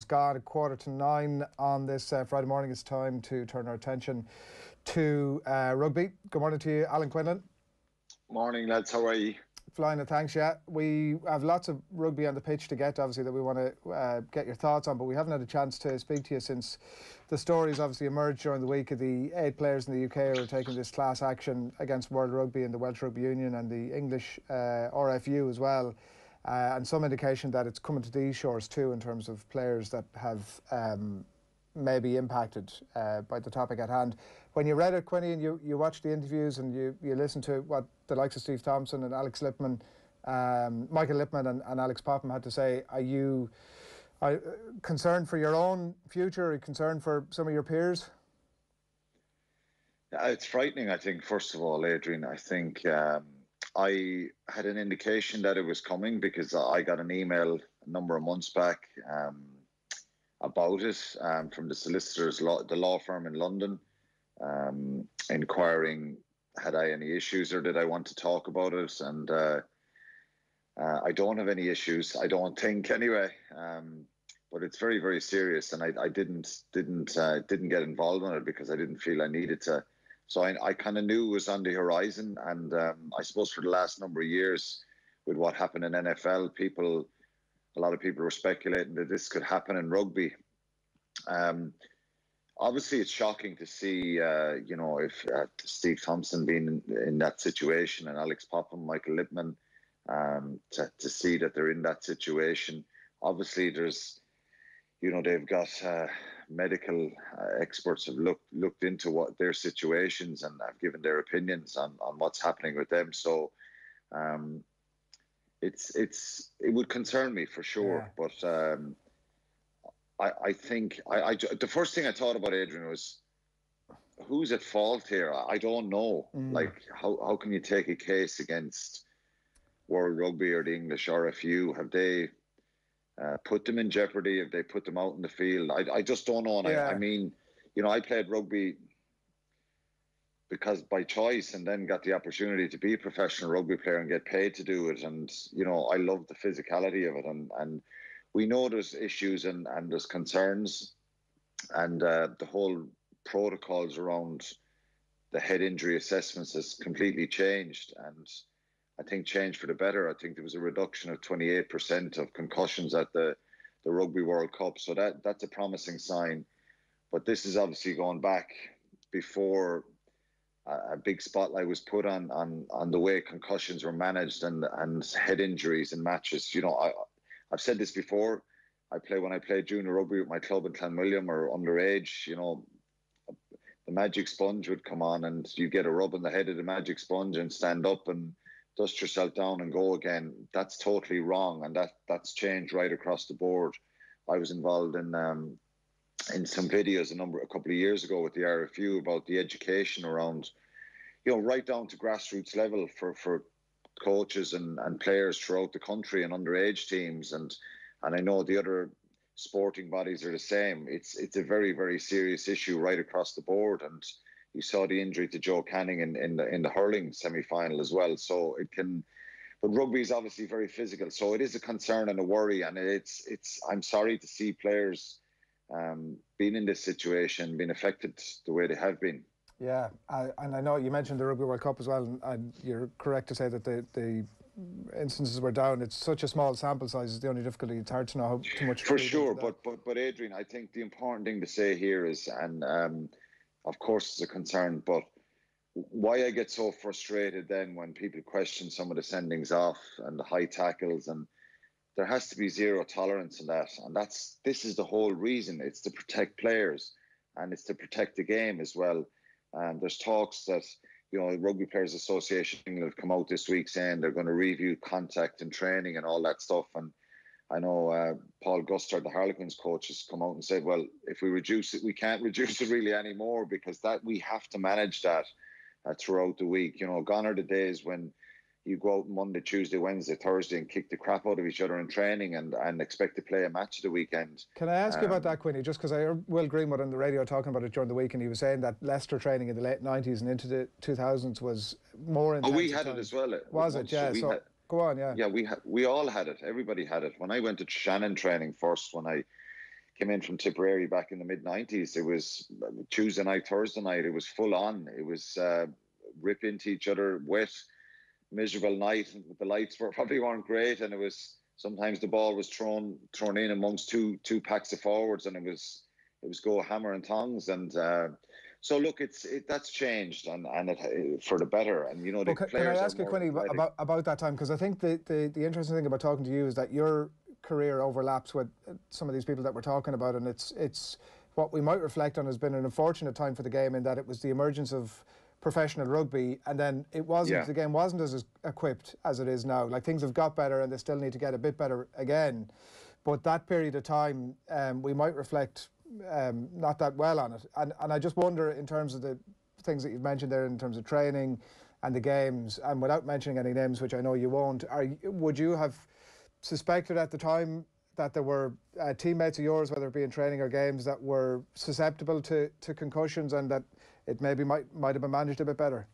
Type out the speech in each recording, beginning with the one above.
gone at 8:45 on this Friday morning. It's time to turn our attention to rugby. Good morning to you, Alan Quinlan. Morning, lads. How are you? Flying, thanks. Yeah, we have lots of rugby on the pitch to get, obviously, that we want to get your thoughts on, but we haven't had a chance to speak to you since the stories obviously emerged during the week of the 8 players in the UK who are taking this class action against World Rugby and the Welsh Rugby Union and the English RFU as well, and some indication that it's coming to these shores too in terms of players that have maybe impacted by the topic at hand. When you read it, Quinny, and you watched the interviews and you listened to what the likes of Steve Thompson and Alex Lipman, Michael Lipman and Alex Popham had to say, are you concerned for your own future? Are you concerned for some of your peers? Yeah, it's frightening, I think, first of all, Adrian. I think I had an indication that it was coming because I got an email a number of months back about it from the solicitors, the law firm in London, inquiring had I any issues or did I want to talk about it, and I don't have any issues, I don't think, anyway, but it's very, very serious, and I didn't get involved in it because I didn't feel I needed to. So I kind of knew it was on the horizon, and I suppose for the last number of years with what happened in NFL, a lot of people were speculating that this could happen in rugby. Obviously, it's shocking to see, if Steve Thompson being in that situation and Alex Popham, Michael Lipman, to see that they're in that situation. Obviously, there's, they've got medical experts have looked into what their situations and have given their opinions on what's happening with them. So it would concern me for sure, yeah. But I think the first thing I thought about, Adrian, was who's at fault here? I don't know. Like, how can you take a case against World Rugby or the English RFU? Have they put them in jeopardy? Have they put them out in the field? I just don't know. And yeah. I mean, I played rugby because by choice, and then got the opportunity to be a professional rugby player and get paid to do it. And, I love the physicality of it. And we know there's issues and there's concerns, and the whole protocols around the head injury assessments has completely changed, and I think changed for the better. I think there was a reduction of 28% of concussions at the Rugby World Cup, so that's a promising sign. But this is obviously going back before a big spotlight was put on the way concussions were managed and head injuries in matches. I've said this before. When I played junior rugby with my club in Clanwilliam or underage, the magic sponge would come on and you get a rub on the head of the magic sponge and stand up and dust yourself down and go again. That's totally wrong, and that's changed right across the board. I was involved in some videos a couple of years ago with the RFU about the education around, right down to grassroots level for coaches and players throughout the country and underage teams, and I know the other sporting bodies are the same. It's a very, very serious issue right across the board, and you saw the injury to Joe Canning in the hurling semi-final as well. So but rugby is obviously very physical, so it is a concern and a worry, and I'm sorry to see players being in this situation, being affected the way they have been. Yeah, and I know you mentioned the Rugby World Cup as well, and you're correct to say that the instances were down. It's such a small sample size is the only difficulty. It's hard to know how too much. For sure, but Adrian, I think the important thing to say here is, and of course it's a concern, but why I get so frustrated then when people question some of the sendings off and the high tackles, and there has to be zero tolerance in that, and this is the whole reason. It's to protect players, and it's to protect the game as well. There's talks that, Rugby Players Association have come out this week saying they're going to review contact and training and all that stuff. And I know Paul Guster, the Harlequins coach, has come out and said, well, if we reduce it, we can't reduce it really anymore, because we have to manage that throughout the week. Gone are the days when you go out Monday, Tuesday, Wednesday, Thursday and kick the crap out of each other in training and expect to play a match at the weekend. Can I ask you about that, Quinny? Just because I heard Will Greenwood on the radio talking about it during the week, and he was saying that Leicester training in the late 90s and into the 2000s was more intense. Oh, we had it as well. Was it? Yeah. So go on, yeah. Yeah, we all had it. Everybody had it. When I went to Shannon training first, when I came in from Tipperary back in the mid-90s. It was Tuesday night, Thursday night. It was full on. It was rip into each other, wet, miserable night. The lights probably weren't great, and it was sometimes the ball was thrown in amongst two packs of forwards, and it was go hammer and tongs. And so look, that's changed, and for the better. And you know, the players. Can I ask you, Quinny, about that time? Because I think the interesting thing about talking to you is that your career overlaps with some of these people that we're talking about, and it's what we might reflect on has been an unfortunate time for the game in that it was the emergence of professional rugby, and then the game wasn't as equipped as it is now. Like, things have got better and they still need to get a bit better again, but that period of time we might reflect not that well on it, and I just wonder, in terms of the things that you've mentioned there in terms of training and the games, and without mentioning any names, which I know you won't, would you have suspected at the time that there were teammates of yours, whether it be in training or games, that were susceptible to concussions, and that it maybe might have been managed a bit better?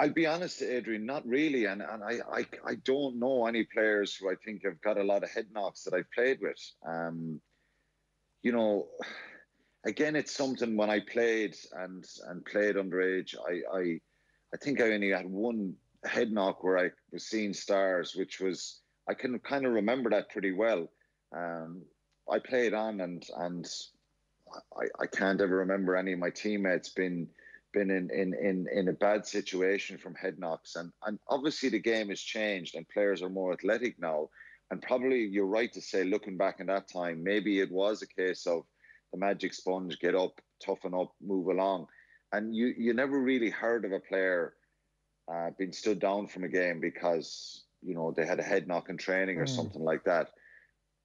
I'll be honest, Adrian, not really. And I don't know any players who I think have got a lot of head knocks that I've played with. You know, again, it's something when I played and played underage, I think I only had one head knock where I was seeing stars, which was, I can kind of remember that pretty well. I played on, and I can't ever remember any of my teammates been in a bad situation from head knocks. And obviously the game has changed and players are more athletic now. And probably you're right to say, looking back in that time, maybe it was a case of the magic sponge, get up, toughen up, move along. And you never really heard of a player being stood down from a game because, you know, they had a head knock in training or something like that.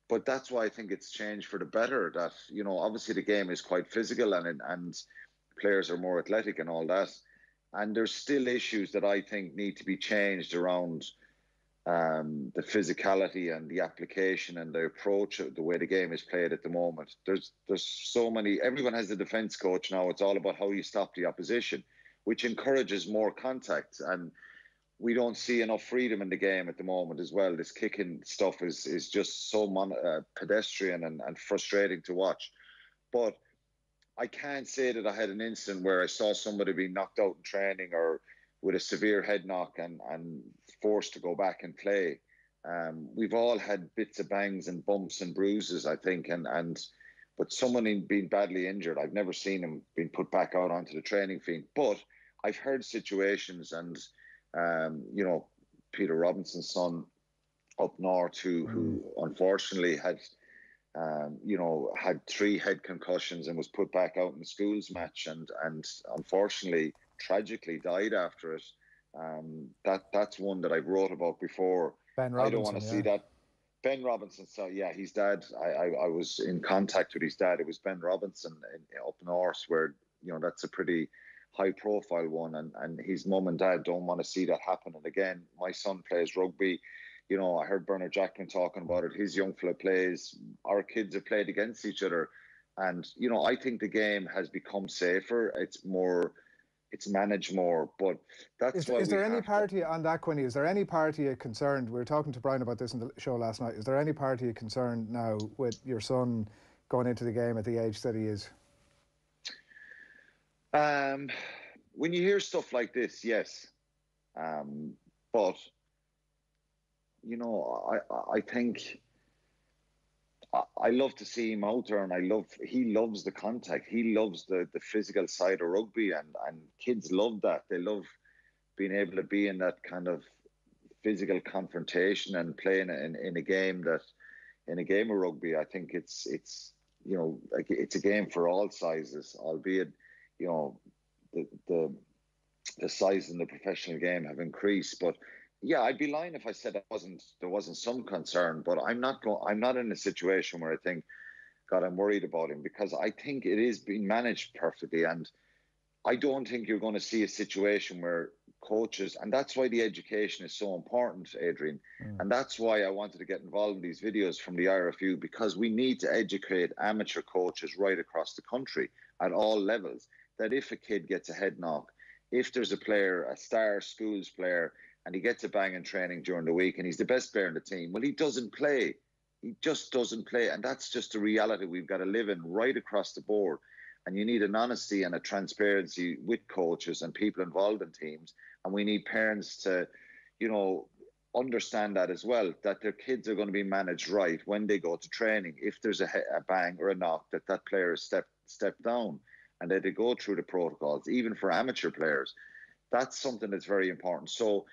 But that's why I think it's changed for the better, that, you know, obviously the game is quite physical and players are more athletic and all that. And there's still issues that I think need to be changed around the physicality and the application and the approach of the way the game is played at the moment. There's so many, everyone has a defence coach now. It's all about how you stop the opposition, which encourages more contact. And we don't see enough freedom in the game at the moment as well. This kicking stuff is just so pedestrian and frustrating to watch. But I can't say that I had an incident where I saw somebody being knocked out in training or with a severe head knock and forced to go back and play. We've all had bits of bangs and bumps and bruises, I think, but someone being badly injured, I've never seen him being put back out onto the training field. But I've heard situations, and you know, Peter Robinson's son up north who unfortunately had you know, had 3 head concussions and was put back out in the schools match and unfortunately tragically died after it. That's one that I've wrote about before. Ben Robinson, I don't want to see that. Ben Robinson, so yeah, his dad, I was in contact with his dad. It was Ben Robinson up north, where, you know, that's a pretty high profile one, and his mum and dad don't want to see that happen. And again, my son plays rugby. You know, I heard Bernard Jackman talking about it. His young fella plays. Our kids have played against each other. And, you know, I think the game has become safer. It's managed more. But that's why. Is there any party on that, Quinny? Is there any party concerned? We were talking to Brian about this in the show last night. Is there any party concerned now with your son going into the game at the age that he is? When you hear stuff like this, yes. But you know, I think I love to see him out there, and he loves the contact. He loves the physical side of rugby, and kids love that. They love being able to be in that kind of physical confrontation and playing in a game of rugby. I think it's you know, like, it's a game for all sizes, albeit, you know, the size in the professional game have increased. But yeah, I'd be lying if I said there wasn't some concern, but I'm not in a situation where I think, God, I'm worried about him, because I think it is being managed perfectly. And I don't think you're going to see a situation where coaches, and that's why the education is so important, Adrian. And that's why I wanted to get involved in these videos from the IRFU, because we need to educate amateur coaches right across the country at all levels, that if a kid gets a head knock, if there's a player, a star schools player, and he gets a bang in training during the week and he's the best player in the team, well, he doesn't play. he just doesn't play. And that's just a reality we've got to live in right across the board. And you need an honesty and a transparency with coaches and people involved in teams. And we need parents to, understand that as well, that their kids are going to be managed right when they go to training. If there's a bang or a knock, that player is step down and that they go through the protocols, even for amateur players. That's something that's very important. So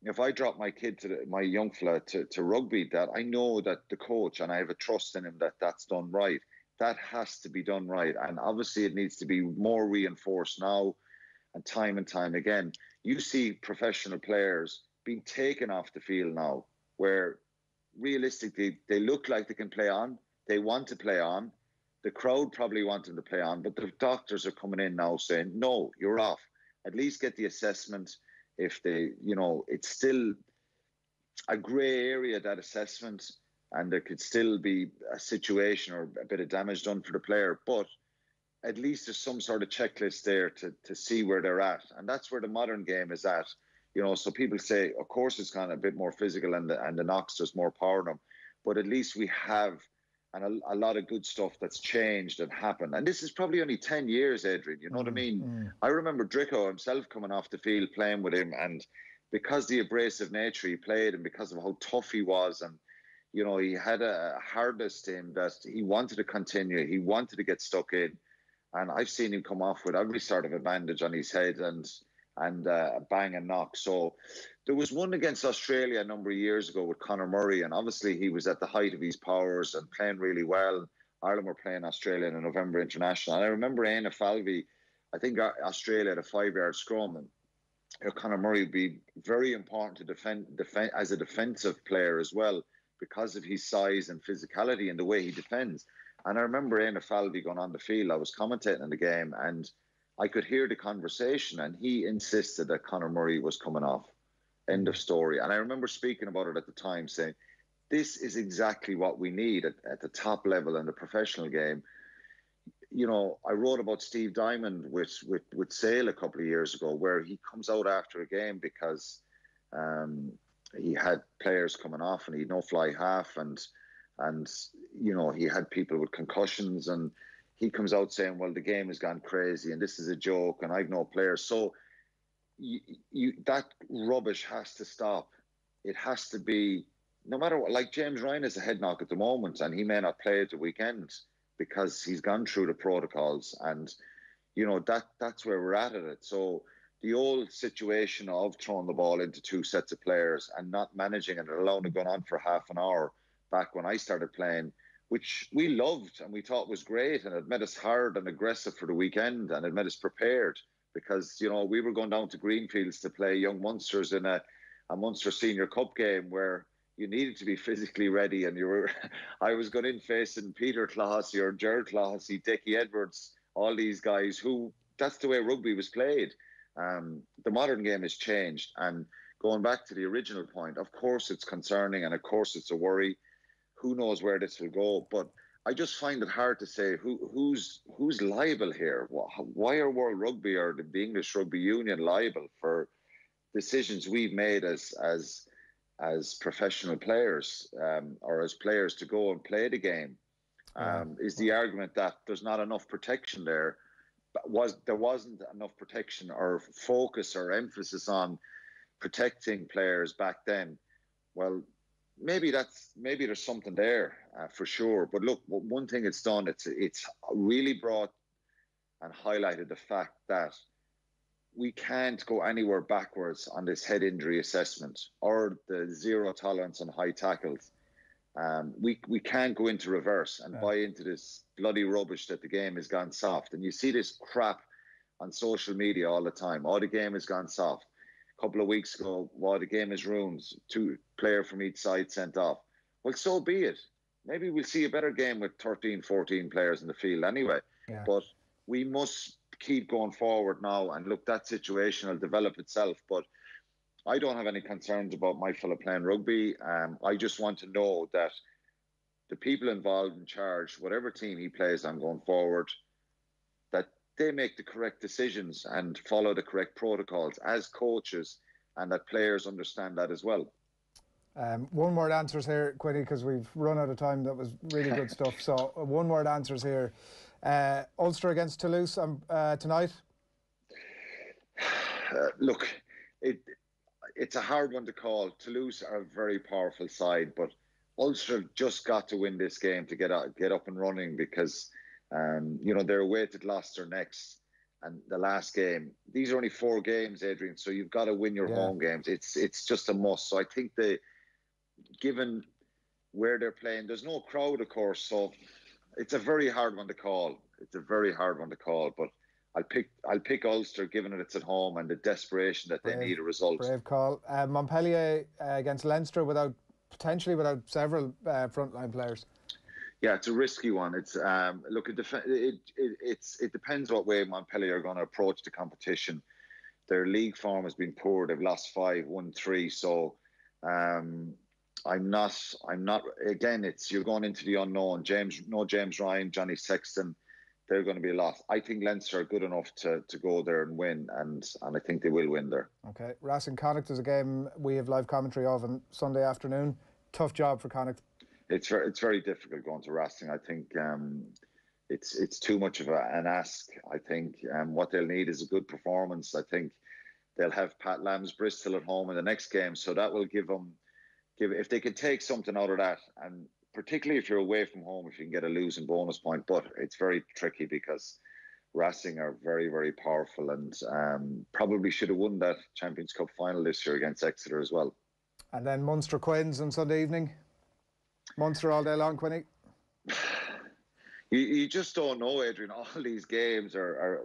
if I drop my kid my young fella to rugby, that I know that the coach, and I have a trust in him that that's done right. That has to be done right. And obviously it needs to be more reinforced now and time again. You see professional players being taken off the field now, where realistically they look like they can play on, they want to play on, the crowd probably want them to play on, but the doctors are coming in now saying, no, you're off. At least get the assessment. If they, it's still a grey area, that assessment, and there could still be a situation or a bit of damage done for the player, but at least there's some sort of checklist there to see where they're at. And that's where the modern game is at. So people say, of course, it's kind of a bit more physical and the knocks, there's more power in them. But at least we have a lot of good stuff that's changed and happened. And this is probably only 10 years, Adrian, you know what I mean? I remember Dricko himself coming off the field, playing with him. And because the abrasive nature he played and because of how tough he was, and, he had a hardness to him that he wanted to continue. He wanted to get stuck in. And I've seen him come off with every sort of a bandage on his head and bang and knock. So there was one against Australia a number of years ago with Conor Murray, and obviously he was at the height of his powers and playing really well. Ireland were playing Australia in a November international. And I remember Aina Falvey, I think Australia had a 5-yard scrum, and Conor Murray would be very important to defend as a defensive player as well, because of his size and physicality and the way he defends. And I remember Aina Falvey going on the field. I was commentating in the game, and I could hear the conversation, and he insisted that Conor Murray was coming off. End of story. And I remember speaking about it at the time, saying, this is exactly what we need at the top level in the professional game. I wrote about Steve Diamond with Sale a couple of years ago, where he comes out after a game because he had players coming off and he had no fly half, and he had people with concussions, and he comes out saying, well, the game has gone crazy and this is a joke and I've no players. So that rubbish has to stop. It has to be, no matter what, like James Ryan is a head knock at the moment and he may not play at the weekend because he's gone through the protocols, and, that's where we're at it. So the old situation of throwing the ball into two sets of players and not managing it and allowing it going on for half an hour back when I started playing, which we loved and we thought was great, and it made us hard and aggressive for the weekend, and it made us prepared because, we were going down to Greenfields to play young Munsters in a Munster Senior Cup game where you needed to be physically ready, and I was going in facing Peter Clohessy or Gerard Clohessy, Dickie Edwards, all these guys who, that's the way rugby was played. The modern game has changed, and going back to the original point, of course it's concerning and of course it's a worry. Who knows where this will go? But I just find it hard to say who's liable here. Why are World Rugby or the English Rugby Union liable for decisions we've made as professional players or as players to go and play the game? Is the argument that there's not enough protection there? There wasn't enough protection or focus or emphasis on protecting players back then? Well, maybe there's something there for sure. But look, one thing it's done, it's really brought and highlighted the fact that we can't go anywhere backwards on this head injury assessment or the zero tolerance on high tackles. We can't go into reverse and buy into this bloody rubbish that the game has gone soft. And you see this crap on social media all the time. Oh, the game has gone soft. A couple of weeks ago, the game is ruined. 2 players from each side sent off. Well, so be it. Maybe we'll see a better game with 13, 14 players in the field anyway. Yeah. But we must keep going forward now. And look, that situation will develop itself. But I don't have any concerns about my fella playing rugby. I just want to know that the people involved in charge, whatever team he plays on going forward, that they make the correct decisions and follow the correct protocols as coaches, and that players understand that as well. One word answers here, Quinny, because we've run out of time. That was really good stuff. So one word answers here. Ulster against Toulouse tonight. Look, it's a hard one to call. Toulouse are a very powerful side, but Ulster just got to win this game to get up and running because they're away to Gloucester next. And the last game, these are only 4 games, Adrian. So you've got to win your home games. It's just a must. So I think given where they're playing, there's no crowd, of course. So it's a very hard one to call. But I'll pick Ulster, given that it's at home and the desperation that they need a result. Brave call. Montpellier against Leinster potentially without several frontline players. Yeah, it's a risky one. It's look, it depends what way Montpellier are going to approach the competition. Their league form has been poor. They've lost 5, won 3. So I'm not. Again, you're going into the unknown. James Ryan, Johnny Sexton, they're going to be a lot. I think Leinster are good enough to go there and win, and I think they will win there. Okay, Racing Connacht is a game we have live commentary of on Sunday afternoon. Tough job for Connacht. It's very difficult going to Racing. I think it's too much of an ask. I think what they'll need is a good performance. I think they'll have Pat Lamb's Bristol at home in the next game, so that will give them. If they can take something out of that, and particularly if you're away from home, if you can get a losing bonus point, but it's very tricky because Racing are very, very powerful and probably should have won that Champions Cup final this year against Exeter as well. And then Munster Quins on Sunday evening. Munster all day long, Quinny. You just don't know, Adrian. All these games are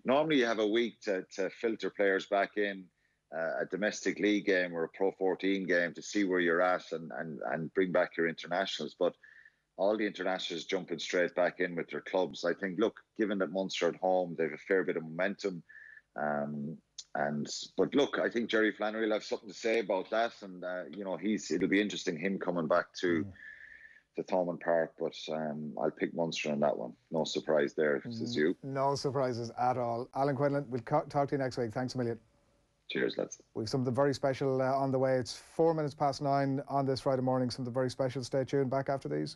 normally you have a week to filter players back in. A domestic league game or a Pro 14 game to see where you're at and bring back your internationals. But all the internationals jumping straight back in with their clubs. I think, look, given that Munster at home, they have a fair bit of momentum. But look, I think Jerry Flannery will have something to say about that. And, it'll be interesting him coming back to Thomond Park. But I'll pick Munster on that one. No surprise there, if it's you. No surprises at all. Alan Quinlan, we'll talk to you next week. Thanks a million. Cheers, lads. We've something very special on the way. It's 9:04 on this Friday morning. Something very special. Stay tuned. Back after these.